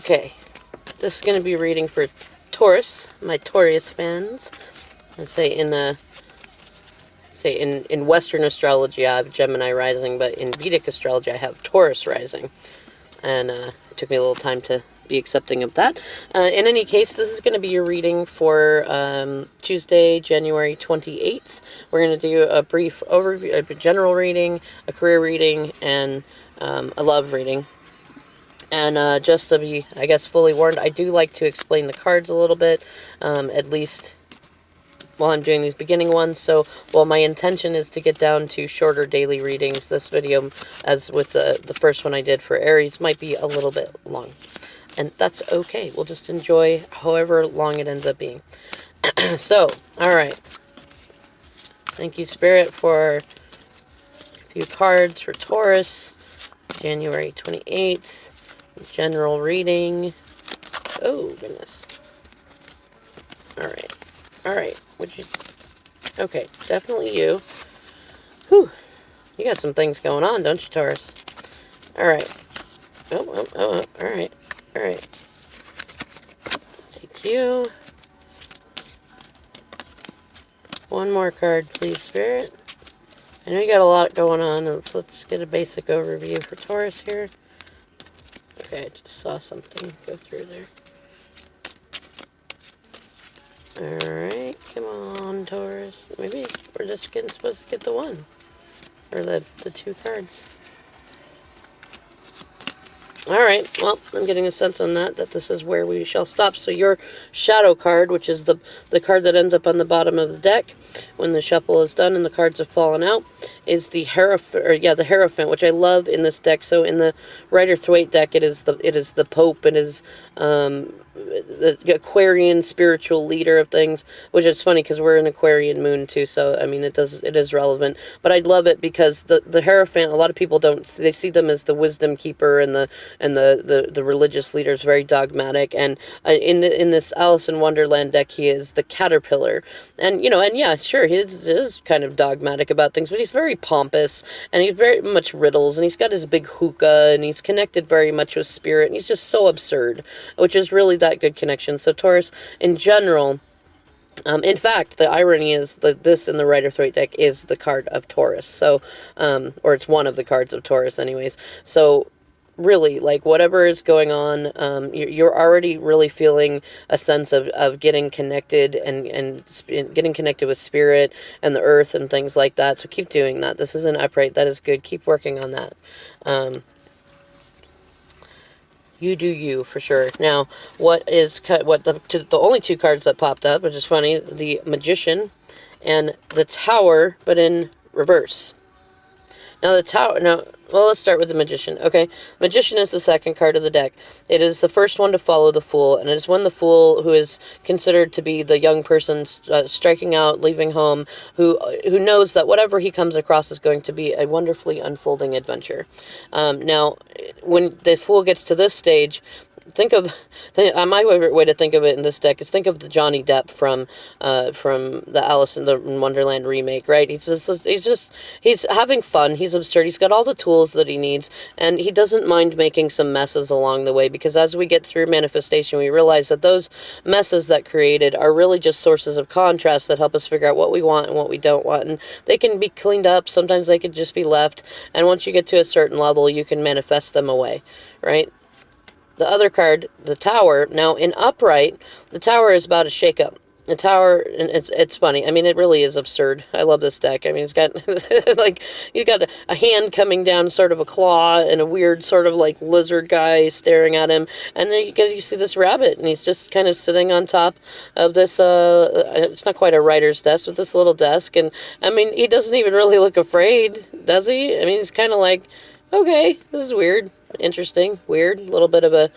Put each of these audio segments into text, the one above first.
Okay, this is going to be reading for Taurus, my Taurus fans. I say in Western astrology I have Gemini rising, but in Vedic astrology I have Taurus rising. And it took me a little time to be accepting of that. In any case, this is going to be your reading for Tuesday, January 28th. We're going to do a brief overview, a general reading, a career reading, and a love reading. And just to be, I guess, fully warned, I do like to explain the cards a little bit, at least while I'm doing these beginning ones. So while my intention is to get down to shorter daily readings, this video, as with the first one I did for Aries, might be a little bit long. And that's okay. We'll just enjoy however long it ends up being. So, alright. Thank you, Spirit, for a few cards for Taurus. January 28th. General reading. Oh, goodness. Alright. Alright. Okay, definitely you. Whew. You got some things going on, don't you, Taurus? Alright. Oh, alright. Alright. Take you. One more card, please, Spirit. I know you got a lot going on. Let's get a basic overview for Taurus here. Okay, I just saw something go through there. Alright, come on, Taurus. Maybe we're just supposed to get the one. Or the two cards. Alright, well, I'm getting a sense on that this is where we shall stop. So your shadow card, which is the card that ends up on the bottom of the deck when the shuffle is done and the cards have fallen out, is the Hierophant, which I love in this deck. So in the Rider-Waite deck, it is the Pope, it is the Aquarian spiritual leader of things, which is funny because we're an Aquarian moon too, so I mean it is relevant. But I love it because the Hierophant, a lot of people they see them as the wisdom keeper and the religious leader is very dogmatic, and in this Alice in Wonderland deck he is the caterpillar, and yeah, sure, he is kind of dogmatic about things, but he's very pompous and he's very much riddles, and he's got his big hookah, and he's connected very much with spirit, and he's just so absurd, which is really that good connection. So Taurus in general, in fact, the irony is that this in the Rider-Waite deck is the card of Taurus, so or it's one of the cards of Taurus anyways. So really, like, whatever is going on, you're already really feeling a sense of getting connected and getting connected with spirit and the earth and things like that. So keep doing that. This is an upright. That is good. Keep working on that. You do you, for sure. Now, the only two cards that popped up, which is funny, the Magician and the Tower, but in reverse. Now the Tower, well, let's start with the Magician. Okay, Magician is the second card of the deck. It is the first one to follow the Fool, and it is when the Fool, who is considered to be the young person striking out, leaving home, who knows that whatever he comes across is going to be a wonderfully unfolding adventure. Now, when the Fool gets to this stage, my favorite way to think of it in this deck is think of the Johnny Depp from the Alice in Wonderland remake, right? He's having fun, he's absurd, he's got all the tools that he needs, and he doesn't mind making some messes along the way, because as we get through manifestation, we realize that those messes that created are really just sources of contrast that help us figure out what we want and what we don't want, and they can be cleaned up, sometimes they can just be left, and once you get to a certain level, you can manifest them away, right? The other card, the Tower, now in upright, the Tower is about a shakeup. The Tower, and it's funny. I mean, it really is absurd. I love this deck. I mean, it's got, like, you got a hand coming down, sort of a claw, and a weird sort of, like, lizard guy staring at him. And then you see this rabbit, and he's just kind of sitting on top of this, it's not quite a writer's desk, but this little desk. And, I mean, he doesn't even really look afraid, does he? I mean, he's kind of like, okay, this is weird, interesting, weird, a little bit of an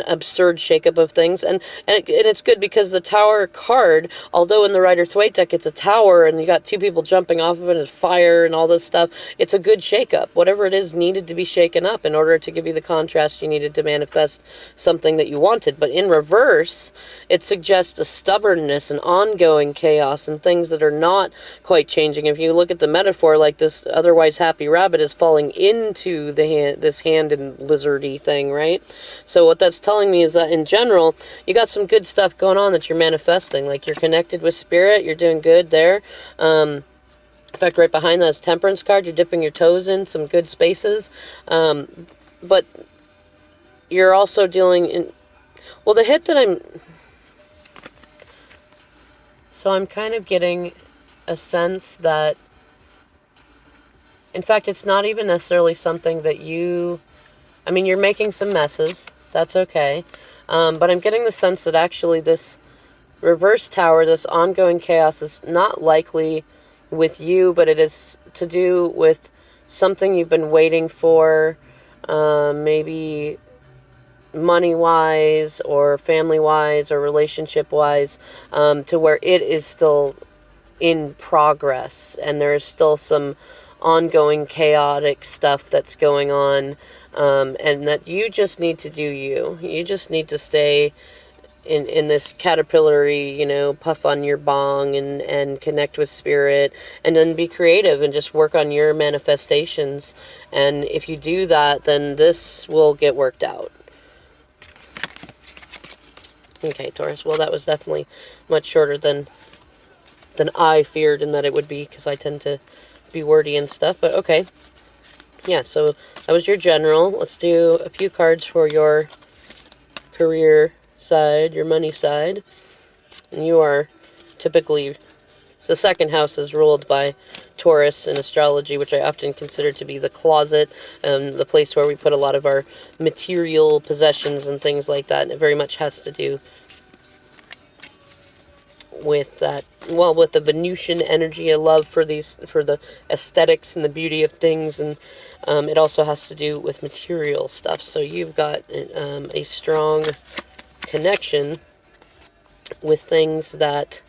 absurd shakeup of things, and it's good because the Tower card, although in the Rider-Waite deck it's a tower and you got two people jumping off of it and fire and all this stuff, it's a good shakeup. Whatever it is needed to be shaken up in order to give you the contrast you needed to manifest something that you wanted. But in reverse, it suggests a stubbornness and ongoing chaos and things that are not quite changing. If you look at the metaphor, like this otherwise happy rabbit is falling into this hand and lizardy thing, right? So what that's telling me is that in general, you got some good stuff going on that you're manifesting. Like, you're connected with spirit, you're doing good there. In fact, right behind that is Temperance card. You're dipping your toes in some good spaces. But you're also dealing in... Well, the hit that So I'm kind of getting a sense that... In fact, it's not even necessarily something that you... I mean, you're making some messes. That's okay. But I'm getting the sense that actually this reverse tower, this ongoing chaos, is not likely with you, but it is to do with something you've been waiting for, maybe money-wise or family-wise or relationship-wise, to where it is still in progress and there is still some ongoing chaotic stuff that's going on, and that you just need to do you. You just need to stay in this caterpillary, puff on your bong and connect with spirit, and then be creative and just work on your manifestations. And if you do that, then this will get worked out. Okay, Taurus. Well, that was definitely much shorter than I feared and that it would be, because I tend to be wordy and stuff, but okay. Yeah, so that was your general. Let's do a few cards for your career side, your money side. And you are typically... The second house is ruled by Taurus in astrology, which I often consider to be the closet, the place where we put a lot of our material possessions and things like that. And it very much has to do with that, well, with the Venusian energy, a love for the aesthetics and the beauty of things, and it also has to do with material stuff. So you've got a strong connection with things that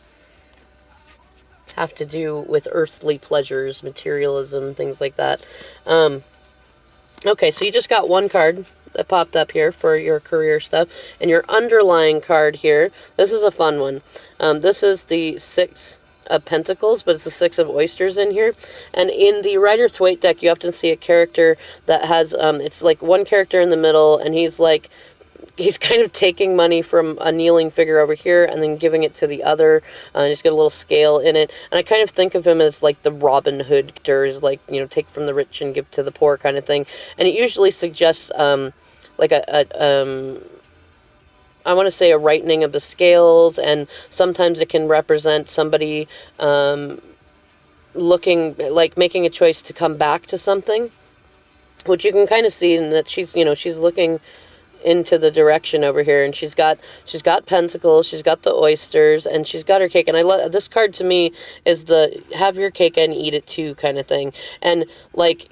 have to do with earthly pleasures, materialism, things like that. Okay, so you just got one card that popped up here for your career stuff. And your underlying card here, this is a fun one. This is the Six of Pentacles, but it's the Six of Oysters in here. And in the Rider-Waite deck, you often see a character that has, it's like one character in the middle, and he's kind of taking money from a kneeling figure over here and then giving it to the other. He's got a little scale in it. And I kind of think of him as like the Robin Hood characters, like, take from the rich and give to the poor kind of thing. And it usually suggests like I want to say a rightening of the scales, and sometimes it can represent somebody looking, like making a choice to come back to something, which you can kind of see in that she's looking into the direction over here, and she's got pentacles, she's got the oysters, and she's got her cake. And I love this card. To me is the have your cake and eat it too kind of thing. And like,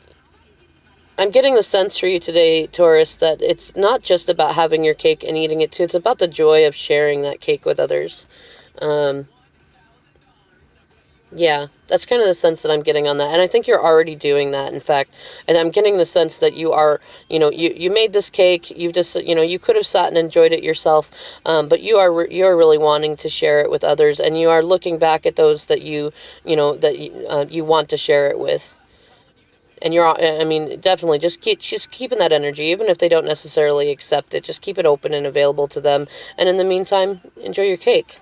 I'm getting the sense for you today, Taurus, that it's not just about having your cake and eating it too. It's about the joy of sharing that cake with others. Yeah, that's kind of the sense that I'm getting on that. And I think you're already doing that, in fact. And I'm getting the sense that you are, you made this cake, you just, you could have sat and enjoyed it yourself, but you're really wanting to share it with others, and you are looking back at those that you want to share it with. And definitely just keeping that energy, even if they don't necessarily accept it. Just keep it open and available to them. And in the meantime, enjoy your cake.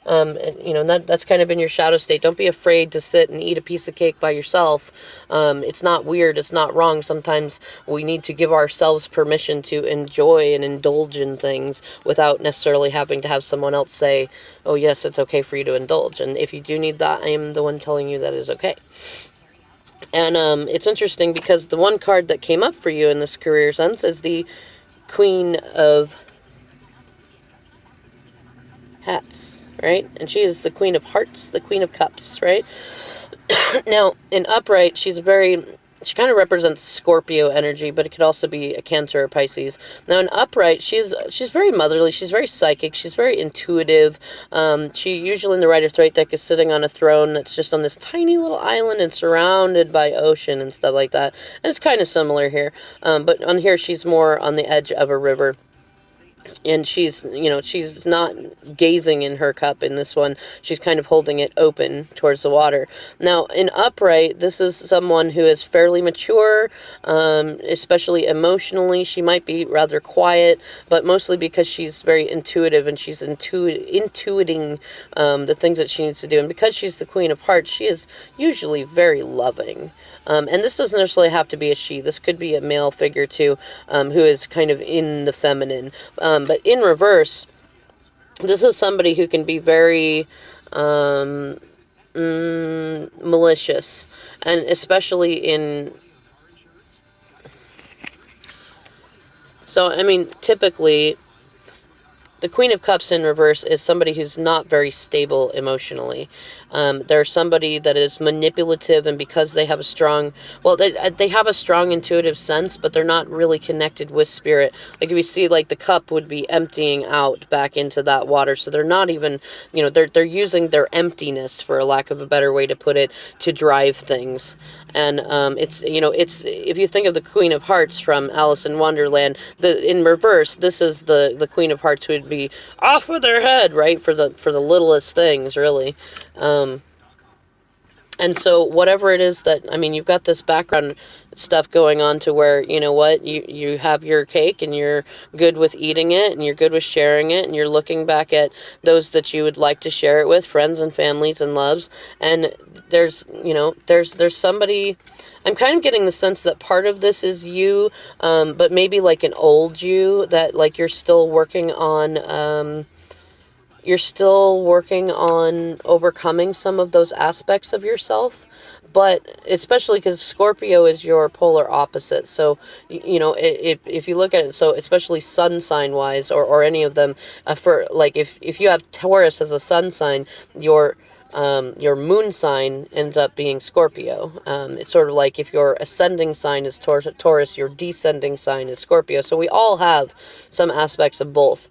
That's kind of been your shadow state. Don't be afraid to sit and eat a piece of cake by yourself. It's not weird. It's not wrong. Sometimes we need to give ourselves permission to enjoy and indulge in things without necessarily having to have someone else say, oh, yes, it's okay for you to indulge. And if you do need that, I am the one telling you that is okay. And it's interesting because the one card that came up for you in this career sense is the Queen of Hats, right? And she is the Queen of Hearts, the Queen of Cups, right? Now, in upright, she kind of represents Scorpio energy, but it could also be a Cancer or Pisces. Now, in upright, she's very motherly, she's very psychic, she's very intuitive. She usually in the Rider-Waite deck is sitting on a throne that's just on this tiny little island and surrounded by ocean and stuff like that. And it's kind of similar here. But on here, she's more on the edge of a river. And she's, you know, she's not gazing in her cup in this one. She's kind of holding it open towards the water. Now, in upright, this is someone who is fairly mature, especially emotionally. She might be rather quiet, but mostly because she's very intuitive and she's intuiting the things that she needs to do. And because she's the Queen of Hearts, she is usually very loving. And this doesn't necessarily have to be a she. This could be a male figure too, who is kind of in the feminine. But in reverse, this is somebody who can be very malicious, and especially in... So, I mean, typically, the Queen of Cups in reverse is somebody who's not very stable emotionally. They're somebody that is manipulative, and because they have a strong... Well, they have a strong intuitive sense, but they're not really connected with spirit. Like, if you see, like, the cup would be emptying out back into that water, so they're not even... You know, they're using their emptiness, for a lack of a better way to put it, to drive things. And it's, you know, it's... If you think of the Queen of Hearts from Alice in Wonderland, in reverse, this is the Queen of Hearts who would be off with their head, right? For the littlest things, really. And so whatever it is that, I mean, you've got this background stuff going on to where, you know what, you have your cake and you're good with eating it and you're good with sharing it, and you're looking back at those that you would like to share it with, friends and families and loves. And there's, you know, there's somebody... I'm kind of getting the sense that part of this is you, but maybe like an old you, that like you're still working on... You're still working on overcoming some of those aspects of yourself, but especially because Scorpio is your polar opposite. So, you know, if you look at it, so especially sun sign wise, or any of them, for like if you have Taurus as a sun sign, your moon sign ends up being Scorpio. It's sort of like if your ascending sign is Taurus, your descending sign is Scorpio. So we all have some aspects of both.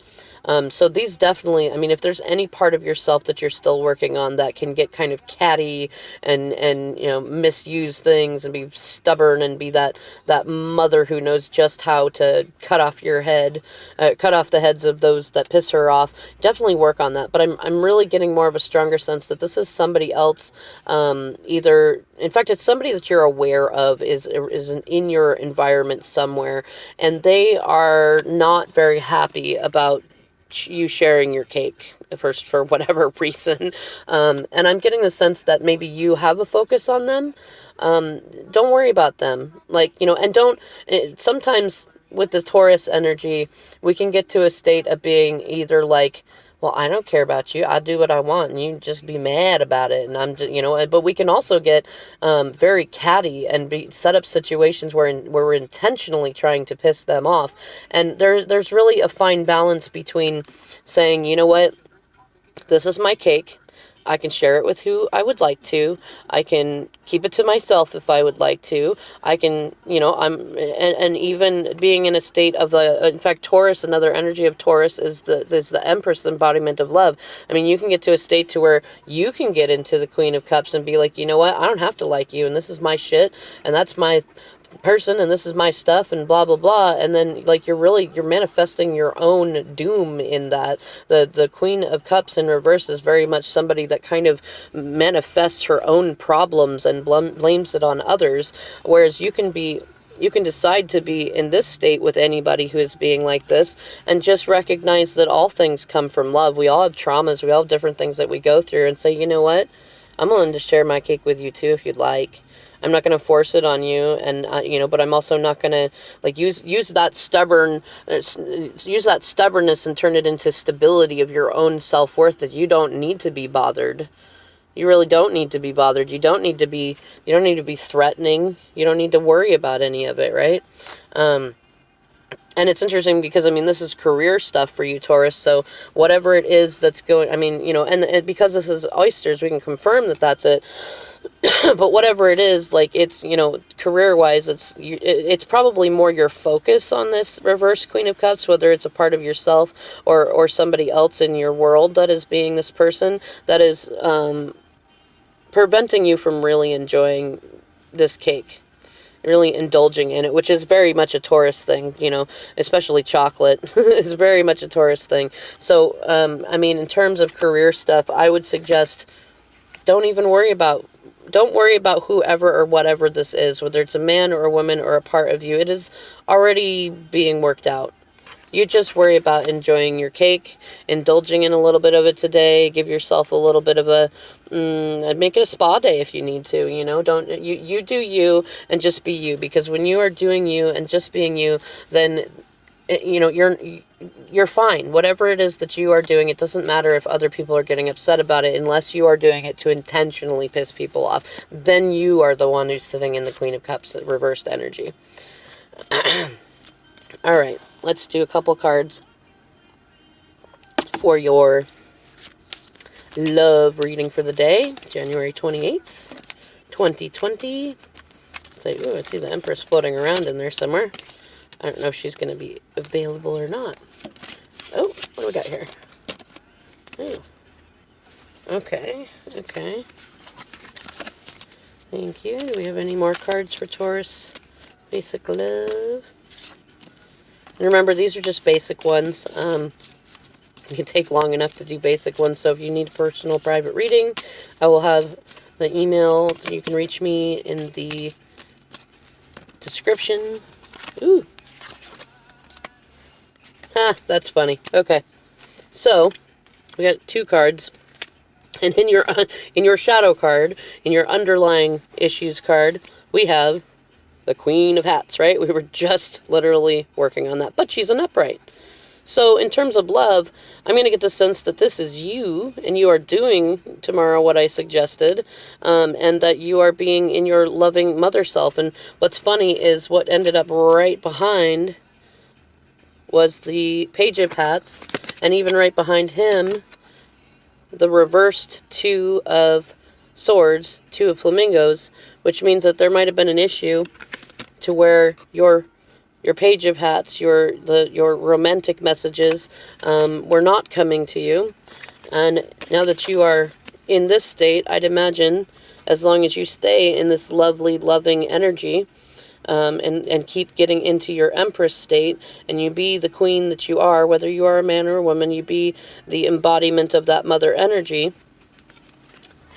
So these definitely, I mean, if there's any part of yourself that you're still working on that can get kind of catty and you know, misuse things and be stubborn and be that mother who knows just how to cut off your head, cut off the heads of those that piss her off, definitely work on that. But I'm really getting more of a stronger sense that this is somebody else, either... In fact, it's somebody that you're aware of is in your environment somewhere, and they are not very happy about you sharing your cake for whatever reason. And I'm getting the sense that maybe you have a focus on them. Don't worry about them. Like, you know, and sometimes with the Taurus energy, we can get to a state of being either like, well, I don't care about you. I do what I want, and you just be mad about it. And I'm just, you know, but we can also get very catty and set up situations where we're intentionally trying to piss them off. And there's really a fine balance between saying, you know what, this is my cake. I can share it with who I would like to. I can keep it to myself if I would like to. I can, you know, and even being in a state of in fact, Taurus, another energy of Taurus is the Empress embodiment of love. I mean, you can get to a state to where you can get into the Queen of Cups and be like, you know what, I don't have to like you, and this is my shit, and that's my person, and this is my stuff, and blah blah blah. And then like you're manifesting your own doom in that. The Queen of Cups in reverse is very much somebody that kind of manifests her own problems and blames it on others, whereas you can decide to be in this state with anybody who is being like this, and just recognize that all things come from love. We all have traumas, we all have different things that we go through, and say, you know what, I'm willing to share my cake with you too if you'd like. I'm not going to force it on you, and you know, but I'm also not going to like use that stubbornness and turn it into stability of your own self-worth, that you don't need to be bothered. You really don't need to be bothered. You don't need to be threatening. You don't need to worry about any of it, right? And it's interesting because, I mean, this is career stuff for you, Taurus, so whatever it is that's going, I mean, you know, and because this is oysters, we can confirm that that's it. But whatever it is, like, it's, you know, career-wise, it's probably more your focus on this reverse Queen of Cups, whether it's a part of yourself or somebody else in your world that is being this person, that is preventing you from really enjoying this cake. really indulging in it, which is very much a Taurus thing, you know, especially chocolate is very much a Taurus thing. So, I mean, in terms of career stuff, I would suggest don't even worry about, don't worry about whoever or whatever this is, whether it's a man or a woman or a part of you. It is already being worked out. You just worry about enjoying your cake, indulging in a little bit of it today. Give yourself a little bit of a, make it a spa day if you need to, you know. Don't, you do you and just be you. Because when you are doing you and just being you, then, you know, you're fine. Whatever it is that you are doing, it doesn't matter if other people are getting upset about it, unless you are doing it to intentionally piss people off. Then you are the one who's sitting in the Queen of Cups reversed energy. All right, let's do a couple cards for your love reading for the day, January 28th, 2020. I see the Empress floating around in there somewhere. I don't know if she's going to be available or not. Oh, what do we got here? Oh. Okay, okay. Thank you. Do we have any more cards for Taurus? Basic love. And remember, these are just basic ones. It can take long enough to do basic ones, so if you need personal private reading, I will have the email. You can reach me in the description. Ooh. Ha, that's funny. Okay. So, we got 2 cards. And in your shadow card, in your underlying issues card, we have the Queen of Hats, right? We were just literally working on that. But she's an upright. So in terms of love, I'm going to get the sense that this is you, and you are doing tomorrow what I suggested, and that you are being in your loving mother self. And what's funny is what ended up right behind was the Page of Hats, and even right behind him, the reversed 2 of Swords, 2 of Flamingos, which means that there might have been an issue to where your Page of Hats, your romantic messages were not coming to you. And now that you are in this state, I'd imagine, as long as you stay in this lovely, loving energy, and keep getting into your Empress state, and you be the queen that you are, whether you are a man or a woman, you be the embodiment of that mother energy,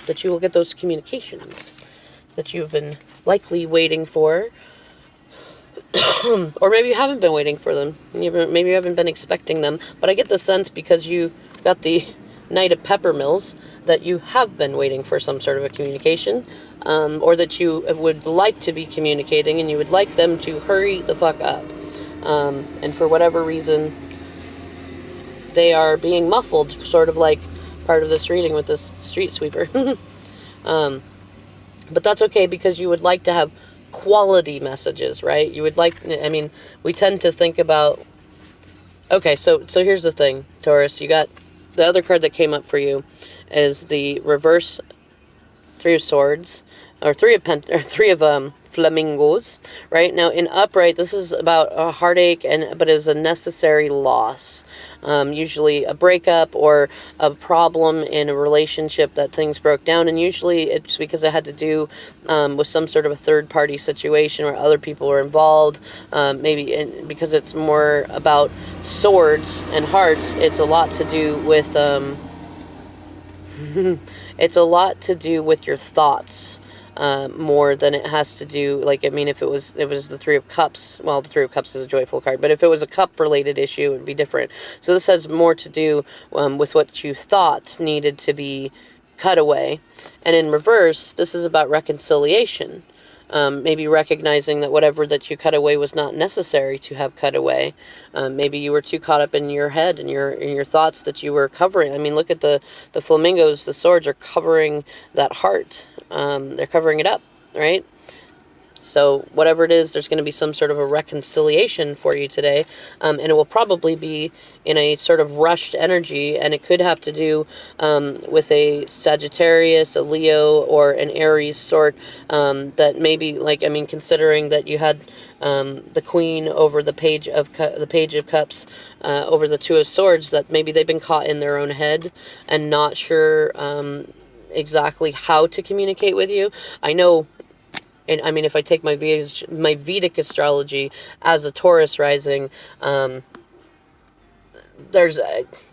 that you will get those communications that you've been likely waiting for. Or maybe you haven't been waiting for them. Maybe you haven't been expecting them. But I get the sense, because you got the Knight of Peppermills, that you have been waiting for some sort of a communication. Or that you would like to be communicating, and you would like them to hurry the fuck up. And for whatever reason, they are being muffled, sort of like part of this reading with this street sweeper. But that's okay, because you would like to have quality messages, right? You would like, I mean, we tend to think about, okay, so here's the thing, Taurus, you got, the other card that came up for you is the reverse 3 of Swords, or 3 of Flamingos, right? Now, in upright, this is about a heartache, but is a necessary loss. Usually a breakup or a problem in a relationship that things broke down, and usually it's because it had to do with some sort of a third-party situation where other people were involved. Maybe because it's more about swords and hearts, it's a lot to do with it's a lot to do with your thoughts. More than it has to do, like, I mean, if it was the 3 of Cups, well, the 3 of Cups is a joyful card, but if it was a cup-related issue, it would be different. So this has more to do with what you thought needed to be cut away. And in reverse, this is about reconciliation. Maybe recognizing that whatever that you cut away was not necessary to have cut away. Maybe you were too caught up in your head and your thoughts that you were covering. I mean, look at the flamingos, the swords are covering that heart. They're covering it up, right? So whatever it is, there's going to be some sort of a reconciliation for you today. And it will probably be in a sort of rushed energy, and it could have to do with a Sagittarius, a Leo, or an Aries sort, that maybe, like, I mean, considering that you had the Queen over the Page of Cups, over the 2 of Swords, that maybe they've been caught in their own head and not sure exactly how to communicate with you. I know and I mean, if I take my Vedic astrology as a Taurus rising, there's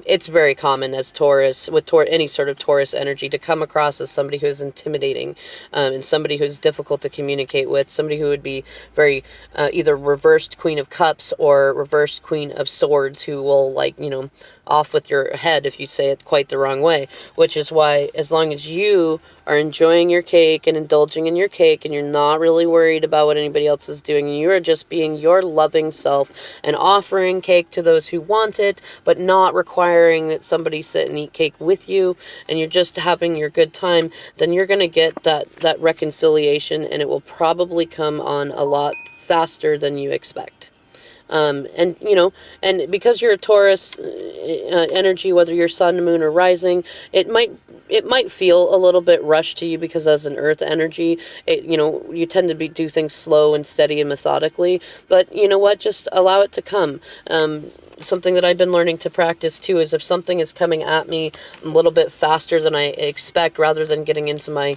it's very common as Taurus, with any sort of Taurus energy, to come across as somebody who is intimidating, and somebody who's difficult to communicate with, somebody who would be very either reversed Queen of Cups or reversed Queen of Swords, who will, like, you know, off with your head if you say it quite the wrong way. Which is why, as long as you are enjoying your cake and indulging in your cake, and you're not really worried about what anybody else is doing, and you are just being your loving self and offering cake to those who want it, but not requiring that somebody sit and eat cake with you, and you're just having your good time, then you're going to get that reconciliation, and it will probably come on a lot faster than you expect. And, you know, and because you're a Taurus energy, whether you're sun, moon, or rising, it might feel a little bit rushed to you, because as an earth energy, you know, you tend to do things slow and steady and methodically. But you know what? Just allow it to come. Something that I've been learning to practice too is, if something is coming at me a little bit faster than I expect, rather than getting into my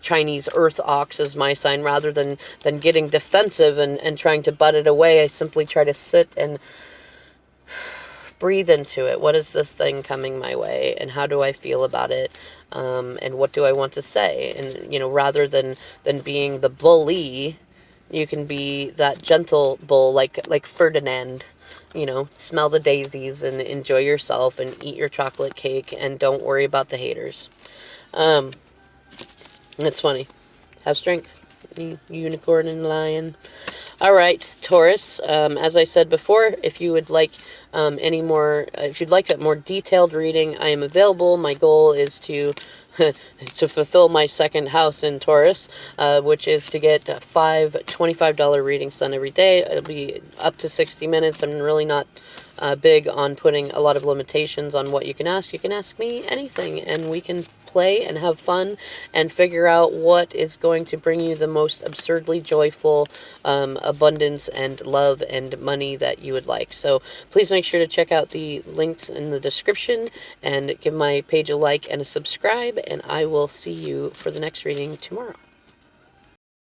Chinese earth ox as my sign, rather than getting defensive and trying to butt it away, I simply try to sit and breathe into it. What is this thing coming my way, and how do I feel about it, and what do I want to say? And, you know, rather than being the bully, you can be that gentle bull, like Ferdinand. You know, smell the daisies and enjoy yourself and eat your chocolate cake, and don't worry about the haters. It's funny. Have strength, unicorn and lion. All right, Taurus. As I said before, if you would like if you'd like a more detailed reading, I am available. My goal is to fulfill my second house in Taurus, which is to get 5 $25 readings done every day. It'll be up to 60 minutes. I'm really not big on putting a lot of limitations on what you can ask. You can ask me anything, and we can play and have fun and figure out what is going to bring you the most absurdly joyful abundance and love and money that you would like. So please make sure to check out the links in the description and give my page a like and a subscribe, and I will see you for the next reading tomorrow.